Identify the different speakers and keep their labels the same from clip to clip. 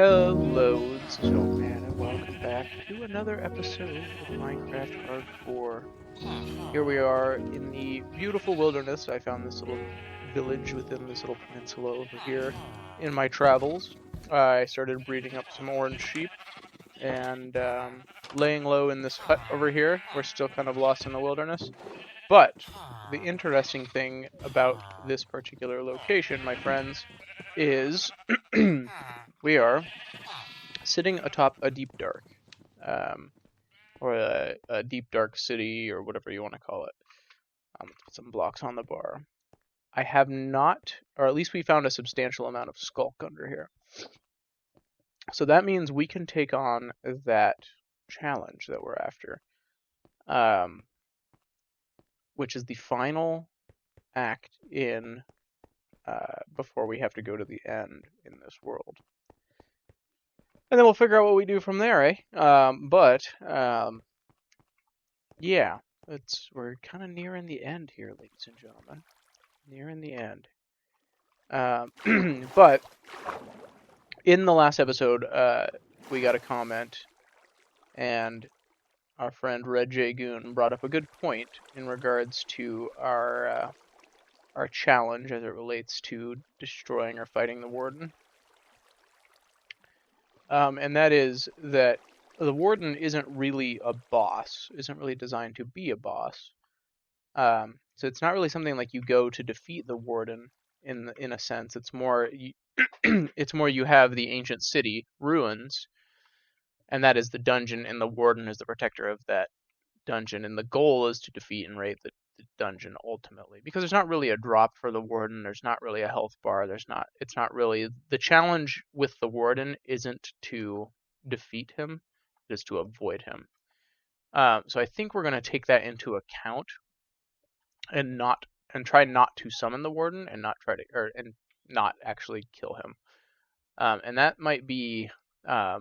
Speaker 1: Hello, this is Oakman, and welcome back to another episode of Minecraft Hardcore. Here we are in the beautiful wilderness. I found this little village within this little peninsula over here in my travels. I started breeding up some orange sheep and laying low in this hut over here. We're still kind of lost in the wilderness. But the interesting thing about this particular location, my friends, is we are sitting atop a deep dark, um, or a deep dark city, or whatever you want to call it. Let's put some blocks on the bar. I have not, or at least we found a substantial amount of skulk under here. So that means we can take on that challenge that we're after, which is the final act in before we have to go to the end in this world. And then we'll figure out what we do from there, eh? Yeah, we're kind of nearing the end here, ladies and gentlemen. Nearing the end. But in the last episode, we got a comment, and our friend Red J Goon brought up a good point in regards to our challenge as it relates to destroying or fighting the Warden. And that is that the Warden isn't really a boss, isn't really designed to be a boss. So it's not really something like you go to defeat the Warden in a sense. It's more it's more you have the ancient city ruins, and that is the dungeon, and the Warden is the protector of that dungeon, and the goal is to defeat and raid the dungeon ultimately, because there's not really a drop for the Warden. There's not really a health bar. It's not really the challenge with the Warden isn't to defeat him, it is to avoid him. So I think we're going to take that into account and try not to summon the Warden and not actually kill him. And that might be I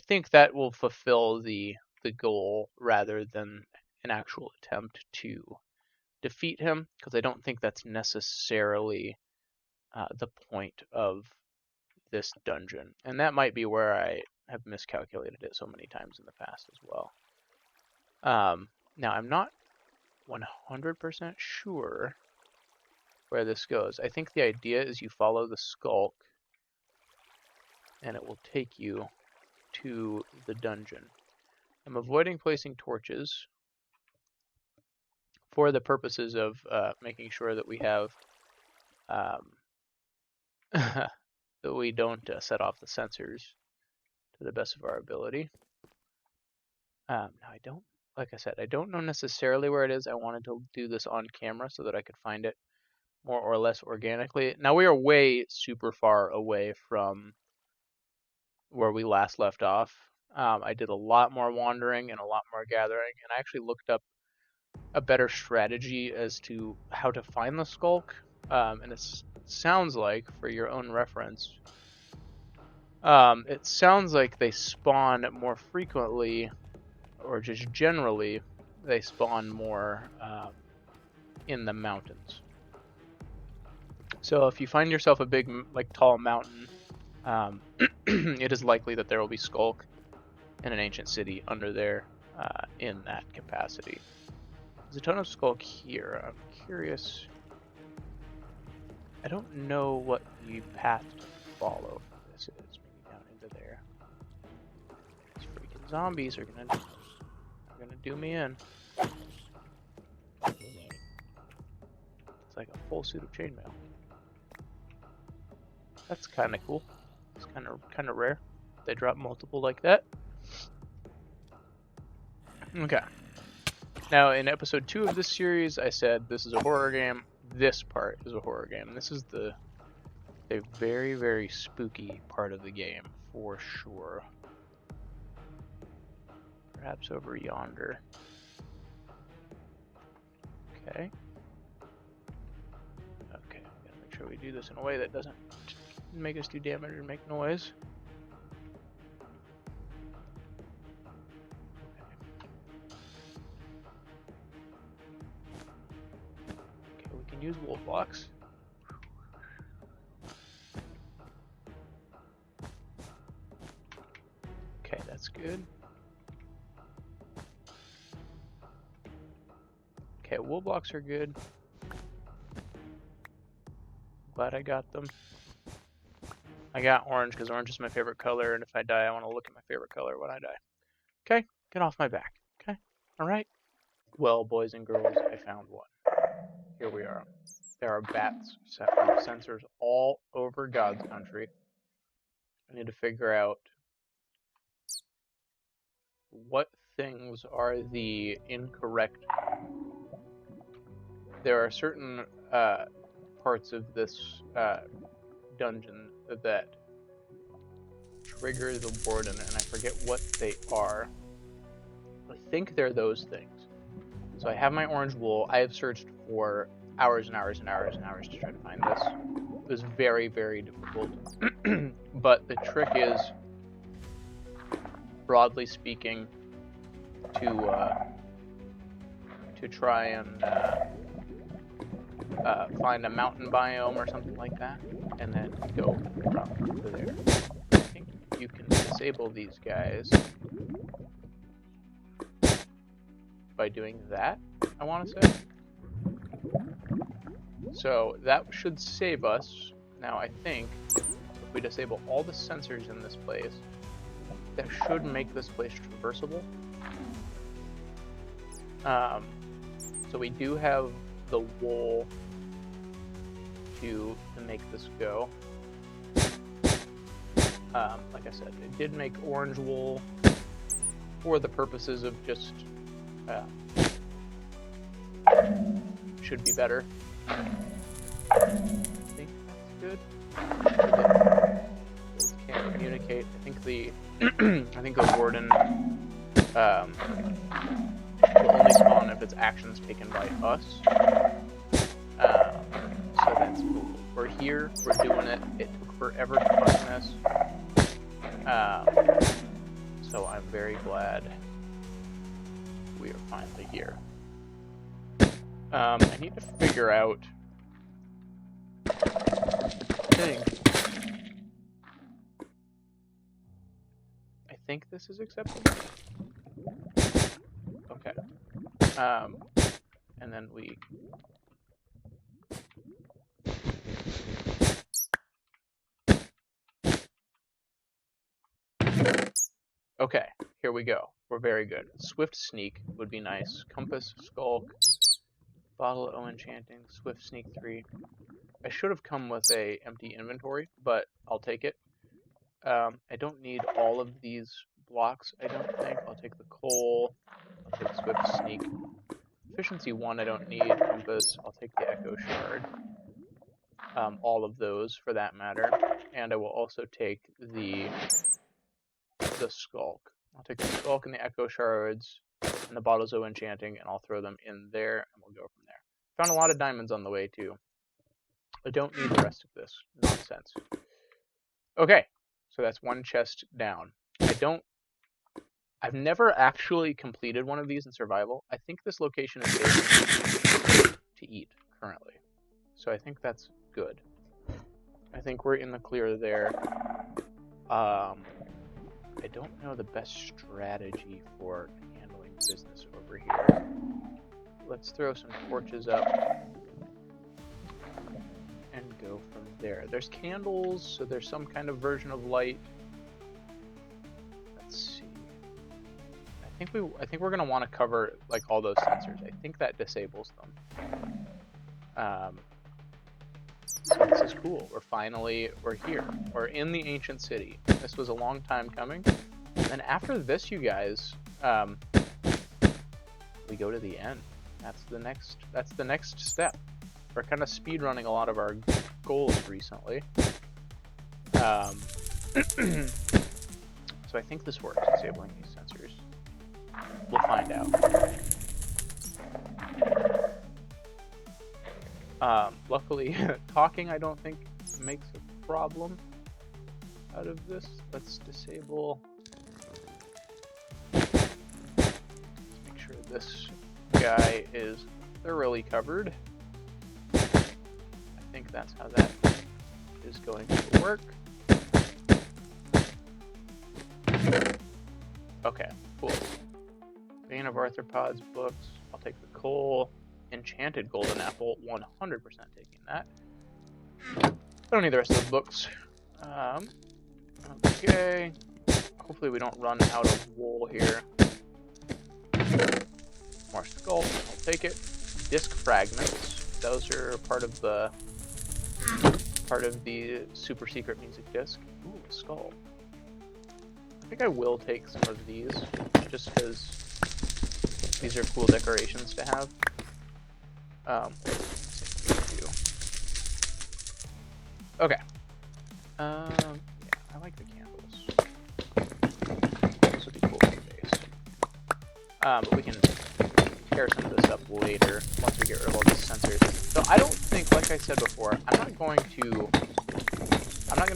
Speaker 1: think that will fulfill the goal rather than an actual attempt to defeat him, because I don't think that's necessarily the point of this dungeon. And that might be where I have miscalculated it so many times in the past as well. Now, I'm not 100% sure where this goes. I think the idea is you follow the skulk, and it will take you to the dungeon. I'm avoiding placing torches for the purposes of making sure that we have that we don't set off the sensors to the best of our ability. Now like I said, I don't know necessarily where it is. I wanted to do this on camera so that I could find it more or less organically. Now we are way super far away from where we last left off. I did a lot more wandering and a lot more gathering, and I actually looked up a better strategy as to how to find the skulk. And it sounds like, for your own reference, it sounds like they spawn more frequently, or just generally, they spawn more in the mountains. So if you find yourself a big, tall mountain, it is likely that there will be skulk in an ancient city under there in that capacity. There's a ton of skulk here. I'm curious. I don't know what the path to follow for this is. Maybe down into there. These freaking zombies are gonna do me in. It's like a full suit of chainmail. That's kind of cool. It's kind of rare. They drop multiple like that. Okay. Now, in episode 2 of this series, I said this is a horror game. This part is a horror game. This is the very, very spooky part of the game, for sure. Perhaps over yonder. Okay. Okay, we gotta make sure we do this in a way that doesn't make us do damage or make noise. Use wool blocks. good. Okay, wool blocks are good. Glad I got them. I got orange because orange is my favorite color, and if I die, I want to look at my favorite color when I die. Okay, get off my back. Okay, alright. Well, boys and girls, I found one. Here we are. There are bats set with sensors all over God's country. I need to figure out what things are the incorrect. There are certain parts of this dungeon that trigger the warden, and I forget what they are. I think they're those things. So I have my orange wool. I have searched for hours and hours and hours and hours to try to find this. It was very, very difficult. But the trick is, broadly speaking, to try and find a mountain biome or something like that, and then go from there. I think you can disable these guys by doing that, I want to say. So that should save us. Now I think if we disable all the sensors in this place, that should make this place traversable. So we do have the wool to make this go. Like I said, it did make orange wool for the purposes of just should be better. I think that's good. Those can't communicate. I think the warden will only spawn if it's actions taken by us. So that's cool. We're here. We're doing it. It took forever to find this. So I'm very glad we are finally here. I need to figure out I think this is acceptable. Okay. And then we okay, here we go. We're very good. Swift Sneak would be nice. Compass, Skulk, Bottle of Enchanting, Swift Sneak 3. I should have come with a empty inventory, but I'll take it. I don't need all of these blocks, I don't think. I'll take the coal. I'll take Swift Sneak. Efficiency 1 I don't need. Compass. I'll take the Echo Shard. All of those, for that matter. And I will also take the Skulk. I'll take the Skulk and the Echo Shards and the Bottles of Enchanting, and I'll throw them in there, and we'll go from there. Found a lot of diamonds on the way, too. I don't need the rest of this nonsense. Okay, so that's one chest down. I've never actually completed one of these in survival. I think this location is safe to eat currently. So I think that's good. I think we're in the clear there. I don't know the best strategy for handling business over here. Let's throw some torches up and go from there. There's candles, so there's some kind of version of light. Let's see. I think we're gonna want to cover like all those sensors. I think that disables them. So this is cool. We're here. We're in the ancient city. This was a long time coming. And after this, you guys, we go to the end. That's the next step. We're kind of speed running a lot of our goals recently. So I think this works, disabling these sensors. We'll find out. Luckily, talking I don't think makes a problem out of this. Let's disable. Let's make sure this guy is thoroughly covered. I think that's how that is going to work. Okay, cool. Bane of Arthropods books. I'll take the coal. Enchanted Golden Apple, 100% taking that. I don't need the rest of the books. Okay. Hopefully we don't run out of wool here. More skull. I'll take it. Disc fragments. Those are part of the super secret music disc. Ooh, a skull. I think I will take some of these, just because these are cool decorations to have. Okay. Yeah, I like the candles. This would be cool for the base. But we can pair some of this up later once we get rid of all these sensors. So I don't think, like I said before, I'm not going to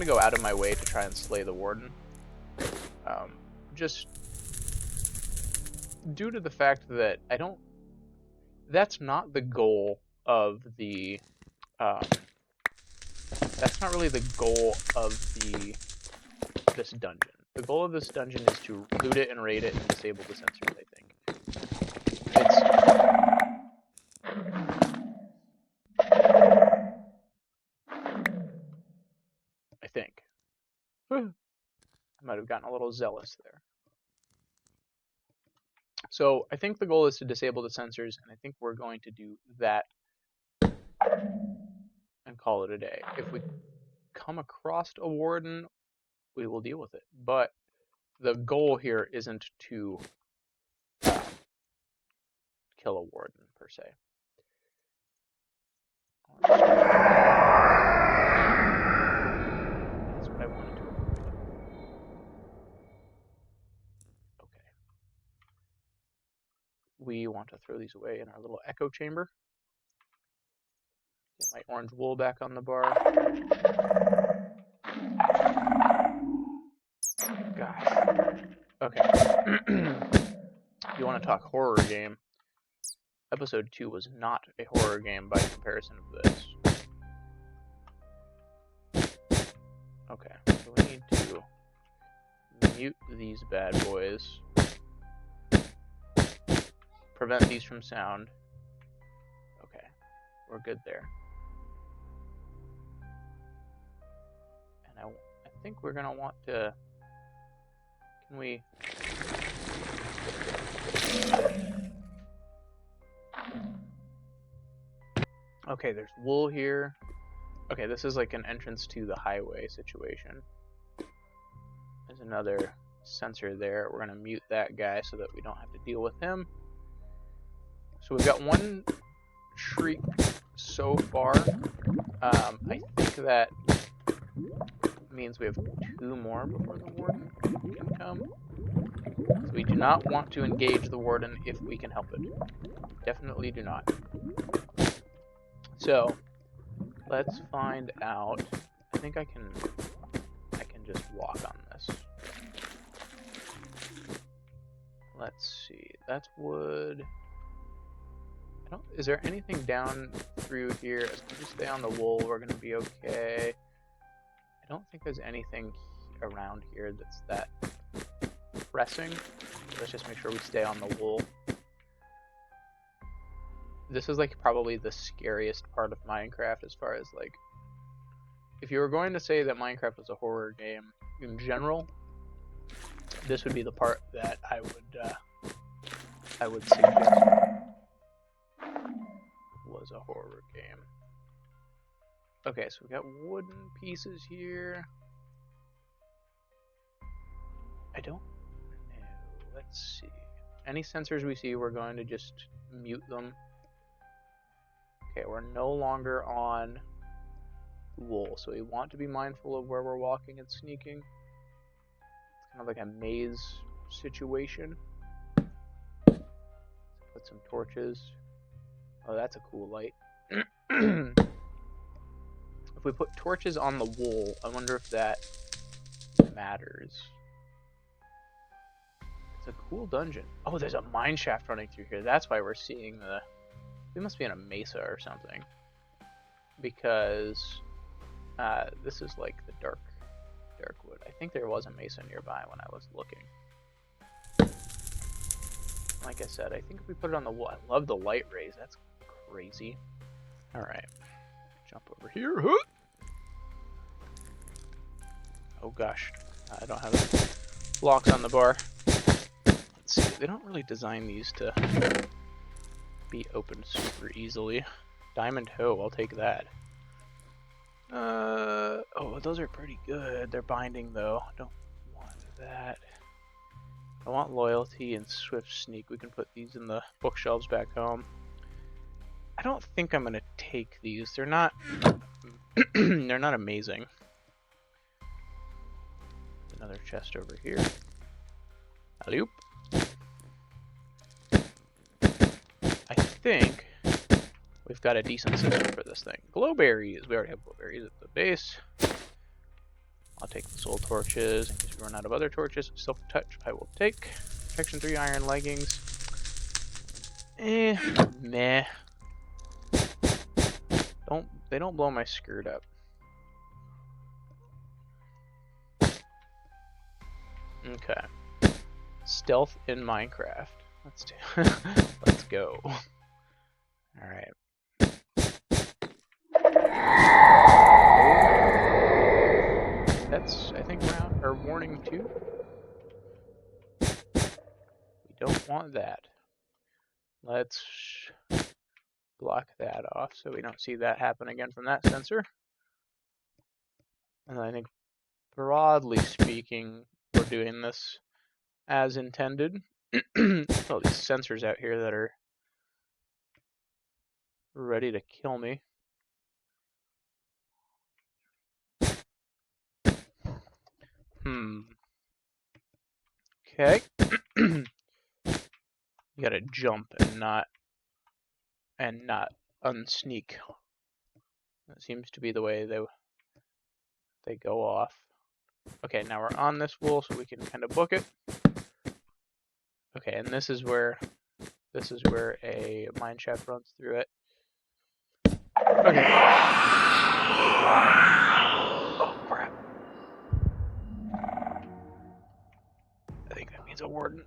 Speaker 1: go out of my way to try and slay the Warden. Just due to the fact that that's not the goal of the, that's not really the goal of this dungeon. The goal of this dungeon is to loot it and raid it and disable the sensors, I think. I think. I might have gotten a little zealous there. So I think the goal is to disable the sensors, and I think we're going to do that and call it a day. If we come across a Warden, we will deal with it. But the goal here isn't to kill a Warden, per se. That's what I wanted to avoid. Okay. We want to throw these away in our little echo chamber. Get my orange wool back on the bar. Gosh. Okay. You want to talk horror game? Episode 2 was not a horror game by comparison of this. Okay, so we need to mute these bad boys. Prevent these from sound. Okay, we're good there. And I think we're gonna want to... Can we... Okay, there's wool here. Okay, this is like an entrance to the highway situation. There's another sensor there. We're going to mute that guy so that we don't have to deal with him. So we've got one shriek so far. I think that means we have 2 more before the Warden can come. So we do not want to engage the Warden if we can help it. Definitely do not. So, let's find out. I think I can just walk on this. Let's see. That's wood. Is there anything down through here? As long as we stay on the wool, we're gonna be okay. I don't think there's anything around here that's that pressing. Let's just make sure we stay on the wool. This is like probably the scariest part of Minecraft as far as like, if you were going to say that Minecraft was a horror game in general, this would be the part that I would suggest was a horror game. Okay, so we got wooden pieces here. I don't know. Let's see. Any sensors we see, we're going to just mute them. Okay, we're no longer on wool, so we want to be mindful of where we're walking and sneaking. It's kind of like a maze situation. Put some torches. Oh, that's a cool light. If we put torches on the wool, I wonder if that matters. It's a cool dungeon. Oh, there's a mine shaft running through here. That's why we're seeing the... We must be in a mesa or something, because this is like the dark wood. I think there was a mesa nearby when I was looking. like I said, I think if we put it on the wall, I love the light rays. That's crazy. All right, jump over here. Oh gosh, I don't have blocks on the bar. Let's see, they don't really design these to be opened super easily. Diamond hoe, I'll take that. Oh, those are pretty good. They're binding though. Don't want that. I want loyalty and swift sneak. We can put these in the bookshelves back home. I don't think I'm gonna take these. They're not they're not amazing. Another chest over here. Alley-oop. I think we've got a decent system for this thing. Glowberries. We already have glowberries at the base. I'll take the soul torches in case we run out of other torches. Silk touch I will take. Protection 3 iron leggings. Meh. They don't blow my skirt up. Okay. Stealth in Minecraft. Let's go. Alright. That's, I think, warning 2. We don't want that. Let's block that off so we don't see that happen again from that sensor. And I think, broadly speaking, we're doing this as intended. All these sensors out here that are ready to kill me. Okay. You gotta jump and not unsneak. That seems to be the way they go off. Okay, now we're on this wool, so we can kind of book it. Okay, and this is where a mine shaft runs through it. Okay. Oh crap! I think that means a warden.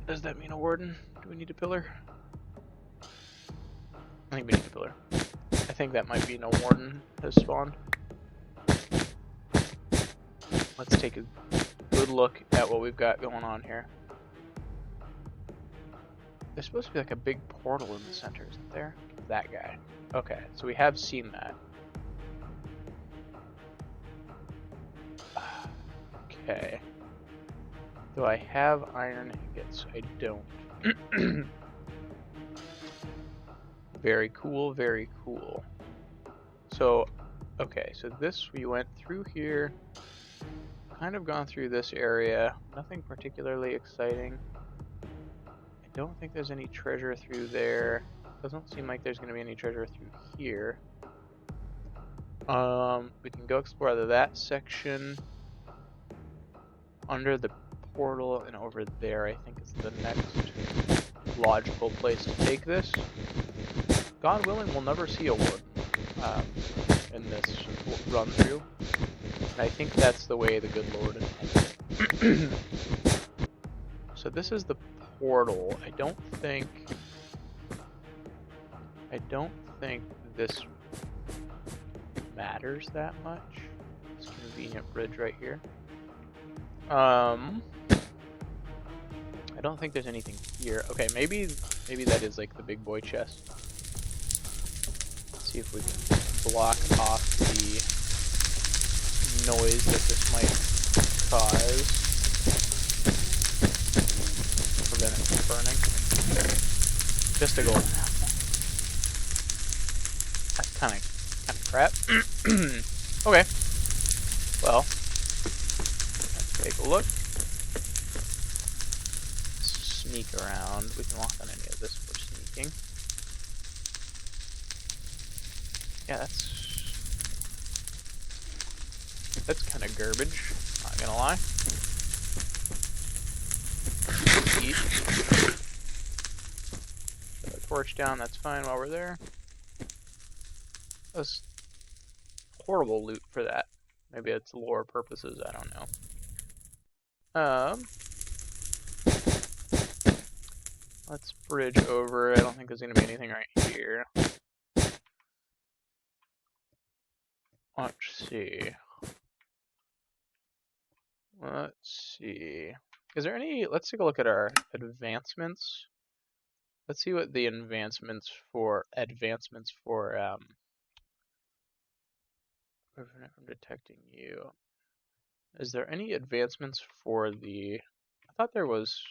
Speaker 1: Does that mean a warden? Do we need a pillar? I think we need a pillar. I think that might mean a warden has spawned. Let's take a good look at what we've got going on here. There's supposed to be like a big portal in the center, isn't there? That guy. Okay, so we have seen that. Okay. Do I have iron ingots? I don't. Very cool, very cool. So, okay, so this, we went through here, kind of gone through this area, nothing particularly exciting. I don't think there's any treasure through there. Doesn't seem like there's going to be any treasure through here. We can go explore either that section, under the portal, and over there. I think is the next logical place to take this. God willing, we'll never see a warden in this run through. And I think that's the way the good Lord intended. So this is the portal. I don't think this matters that much. This convenient bridge right here. I don't think there's anything here. Okay, maybe that is like the big boy chest. Let's see if we can block off the noise that this might cause. Prevent it from burning. Just a golden apple. That's kind of crap. Okay. Well, let's take a look. Sneak around. We can walk on any of this for sneaking. Yeah, that's kind of garbage. Not gonna lie. Eat. Put a torch down. That's fine while we're there. That's horrible loot for that. Maybe it's lore purposes. I don't know. Let's bridge over. I don't think there's going to be anything right here. Let's see. Let's see. Is there any... Let's take a look at our advancements. Let's see what the advancements for prevent from detecting you. Is there any advancements for the... I thought there was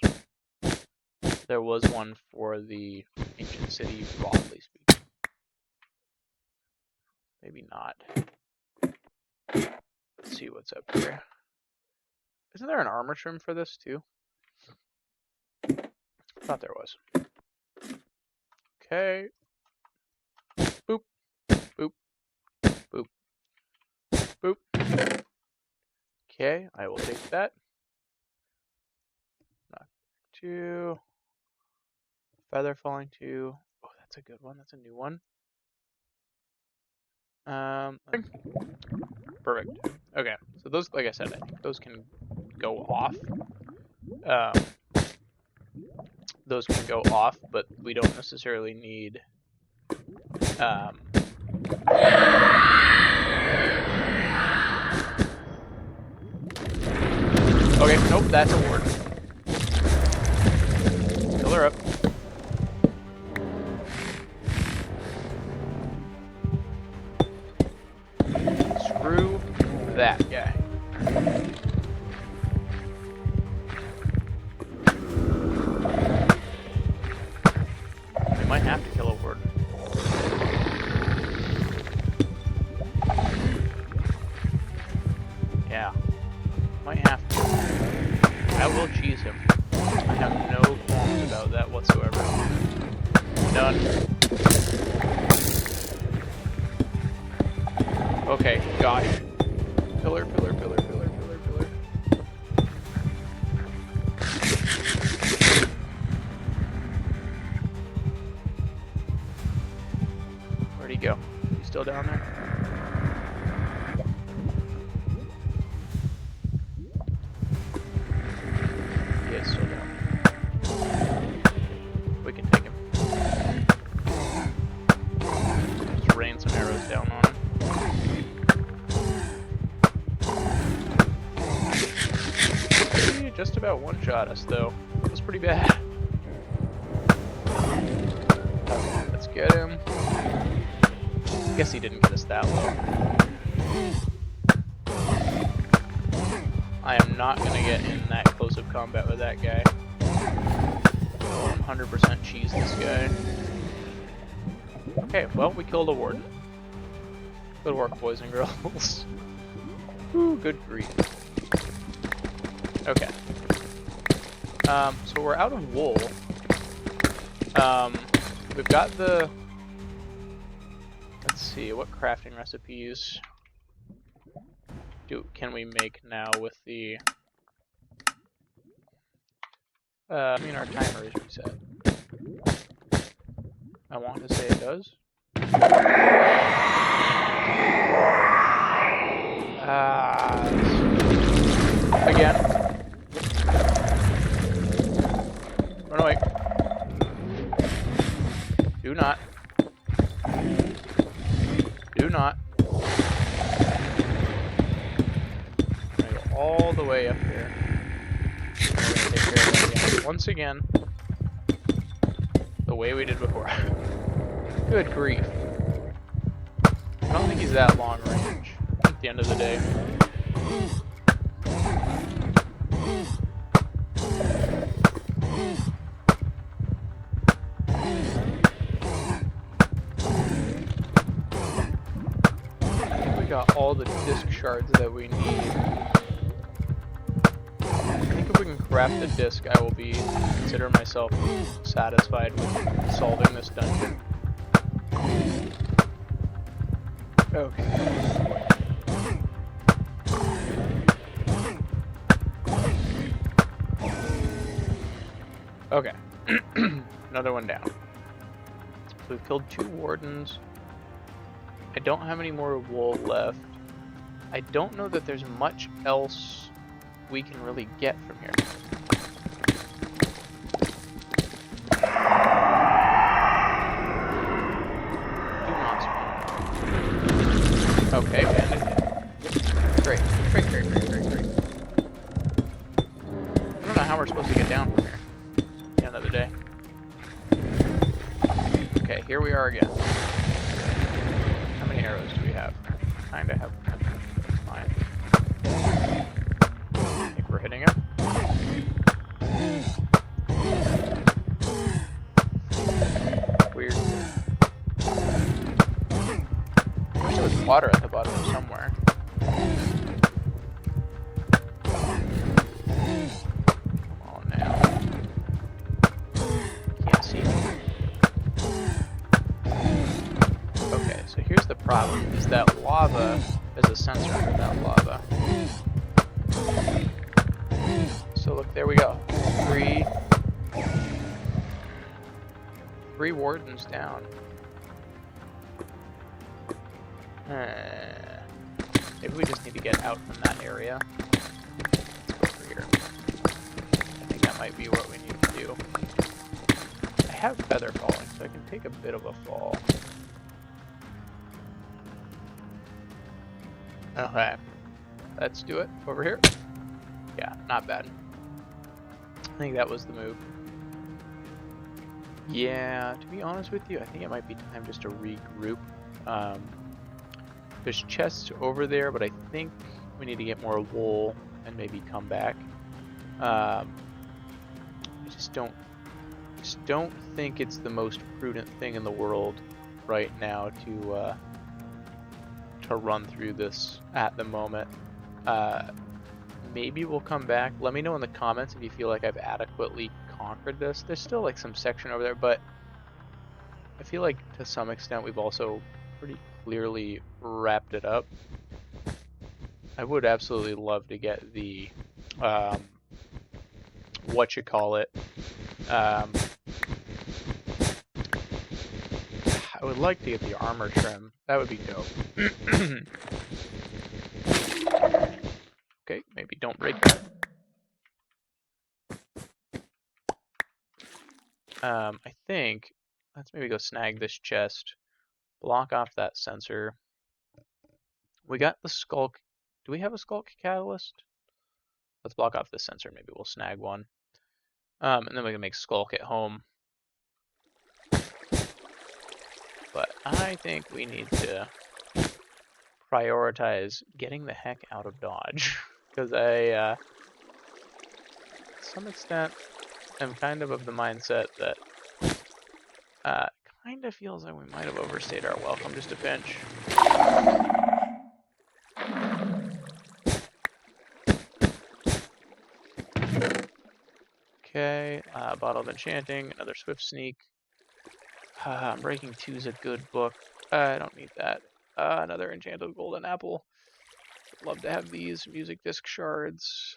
Speaker 1: one for the ancient city, broadly speaking. Maybe not. Let's see what's up here. Isn't there an armor trim for this too? I thought there was. Okay. Boop. Boop. Boop. Boop. Okay, I will take that. Knock 2. Feather falling 2. Oh, that's a good one. That's a new one. Perfect. Okay, so those, like I said, I think those can go off. Those can go off, but we don't necessarily need. Okay, nope, that's a ward. Fill her up. Screw that guy. We might have to kill a warden. Yeah. Might have to. I will cheese him. I have no qualms about that whatsoever. Done. Okay, gosh. Pillar, pillar, pillar, pillar, pillar, pillar. Where'd he go? He's still down there? He is still down there. We can take him. Just rain some arrows down on him. Just about one-shot us, though. That was pretty bad. Let's get him. I guess he didn't get us that low. I am not going to get in that close of combat with that guy. 100% cheese this guy. Okay, well, we killed a warden. Good work, boys and girls. Ooh, good grief. Okay. So we're out of wool. We've got the... Let's see, what crafting recipes can we make now with the... I mean, our timer is reset. I want to say it does. Again. Run away. Do not. Do not. I'm gonna go all the way up here. We're gonna take care of that again. Once again, the way we did before. Good grief. I don't think he's that long range at the end of the day. Got all the disc shards that we need. I think if we can craft the disc, I will consider myself satisfied with solving this dungeon. Okay. Okay. Another one down. So we've killed 2 wardens. I don't have any more wool left. I don't know that there's much else we can really get from here. Okay, here we are again. How many arrows do we have? Kinda have. That's fine. I think we're hitting it. Weird. I wish there was water at the bottom somewhere. Come on now. Can't see it. Okay, so here's the problem, is that lava, there's a sensor under that lava. So look, there we go. Three wardens down. Maybe we just need to get out from that area. Over here. I think that might be what we need to do. I have feather falling, so I can take a bit of a fall. Okay. Let's do it. Over here. Yeah, not bad. I think that was the move. Yeah, to be honest with you, I think it might be time just to regroup. There's chests over there, but I think we need to get more wool and maybe come back. I just don't think it's the most prudent thing in the world right now to run through this at the moment. Maybe we'll come back. Let me know in the comments if you feel like I've adequately conquered this. There's still like some section over there, but I feel like to some extent we've also pretty clearly wrapped it up. I would absolutely love to get the I would like to get the armor trim. That would be dope. Okay, maybe don't break that. I think let's maybe go snag this chest, block off that sensor. We got the skulk. Do we have a skulk catalyst? Let's block off this sensor. Maybe we'll snag one. And then we can make skulk at home. But I think we need to prioritize getting the heck out of Dodge. Because I, to some extent, am kind of the mindset that kind of feels like we might have overstayed our welcome just a pinch. Okay, Bottle of Enchanting, another Swift Sneak. Breaking 2 is a good book. I don't need that. Another Enchanted Golden Apple. Love to have these music disc shards.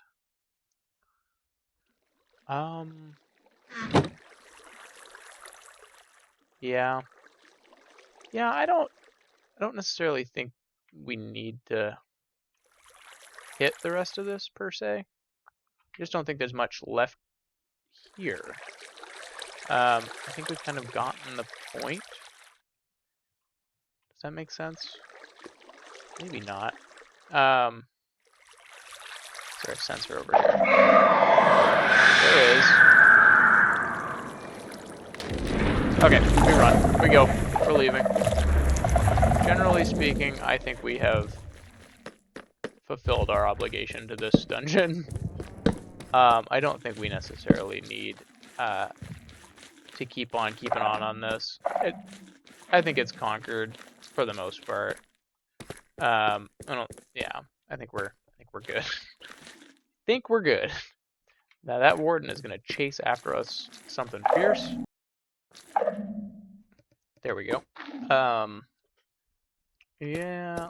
Speaker 1: Yeah. Yeah, I don't necessarily think we need to hit the rest of this per se. I just don't think there's much left here. I think we've kind of gotten the point. Does that make sense? Maybe not. Is there a sensor over here? There is. Okay, we run. We go. We're leaving. Generally speaking, I think we have fulfilled our obligation to this dungeon. I don't think we necessarily need to keep on keeping on this. I think it's conquered for the most part. I think we're good. Think we're good. Now that warden is gonna chase after us something fierce. There we go. Yeah,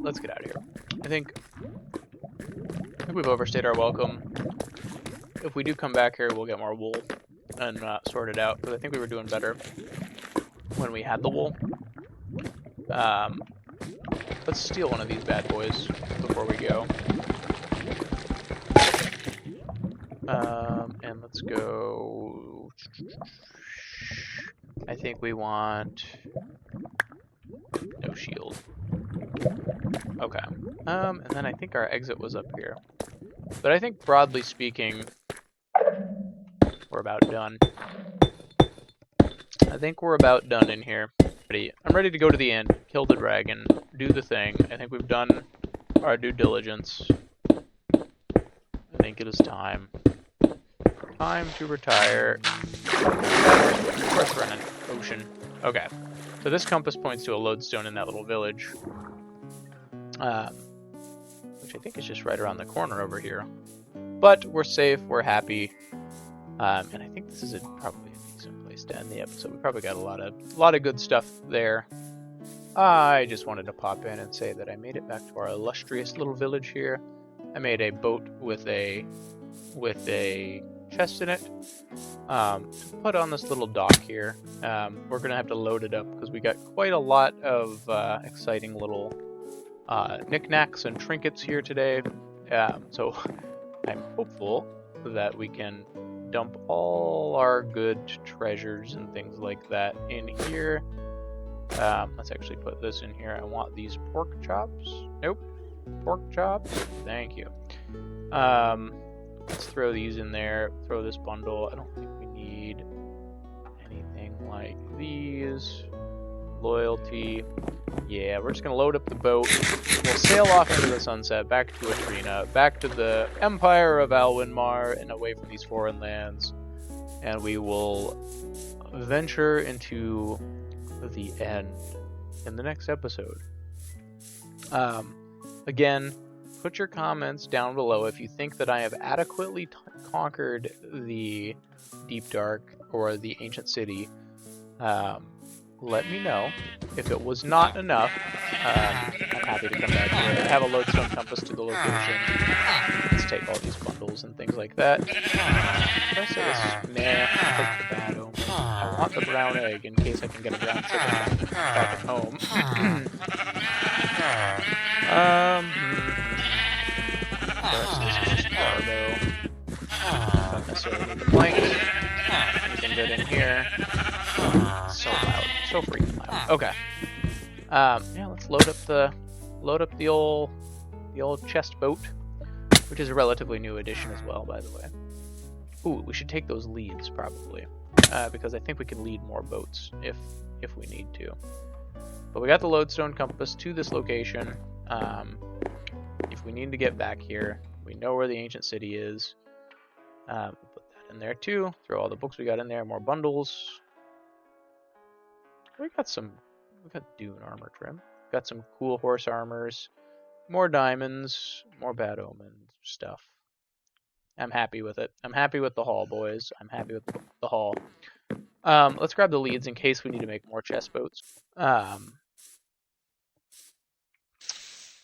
Speaker 1: let's get out of here. I think we've overstayed our welcome. If we do come back here, we'll get more wool and sort it out, because I think we were doing better when we had the wool. Let's steal one of these bad boys before we go. And let's go. I think we want no shield. Okay. And then I think our exit was up here. But I think broadly speaking, we're about done. I think we're about done in here. I'm ready to go to the end, kill the dragon, do the thing. I think we've done our due diligence. I think it is time. Time to retire. Of course we're in an ocean. Okay. So this compass points to a lodestone in that little village. Which I think is just right around the corner over here. But we're safe, we're happy. And I think this is probably a decent place to end the episode. We probably got a lot of good stuff there. I just wanted to pop in and say that I made it back to our illustrious little village here. I made a boat with a chest in it to put on this little dock here. We're gonna have to load it up because we got quite a lot of exciting little knickknacks and trinkets here today. So I'm hopeful that we can dump all our good treasures and things like that in here. Let's actually put this in here. I want these pork chops. Nope. Pork chops. Thank you. Let's throw these in there. Throw this bundle. I don't think we need anything like these. Loyalty. Yeah, we're just going to load up the boat. We'll sail off into the sunset, back to Atrina, back to the Empire of Alwynmar, and away from these foreign lands. And we will venture into the end in the next episode. Again, put your comments down below if you think that I have adequately conquered the Deep Dark or the Ancient City. Let me know. If it was not enough, I'm happy to come back here. I have a lodestone compass to the location. Let's take all these bundles and things like that. Did I say this? Nah, I'll take the bad. I want the brown egg in case I can get a brown chicken back at home. Don't necessarily need the planks. Anything good in here? So loud, so freaking loud. Okay. Yeah, let's load up the old chest boat, which is a relatively new addition as well, by the way. Ooh, we should take those leads probably, because I think we can lead more boats if we need to. But we got the lodestone compass to this location. If we need to get back here, we know where the ancient city is. We'll put that in there too. Throw all the books we got in there. More bundles. We got dune armor trim. Got some cool horse armors. More diamonds. More bad omen stuff. I'm happy with it. I'm happy with the haul, boys. I'm happy with the haul. Let's grab the leads in case we need to make more chest boats.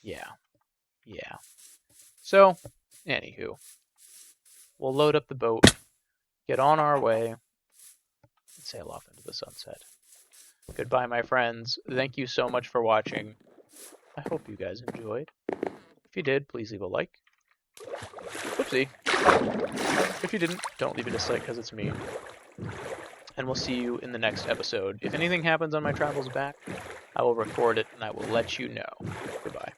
Speaker 1: Yeah. So, anywho, we'll load up the boat, get on our way, and sail off into the sunset. Goodbye, my friends. Thank you so much for watching. I hope you guys enjoyed. If you did, please leave a like. Whoopsie. If you didn't, don't leave a dislike because it's me. And we'll see you in the next episode. If anything happens on my travels back, I will record it and I will let you know. Goodbye.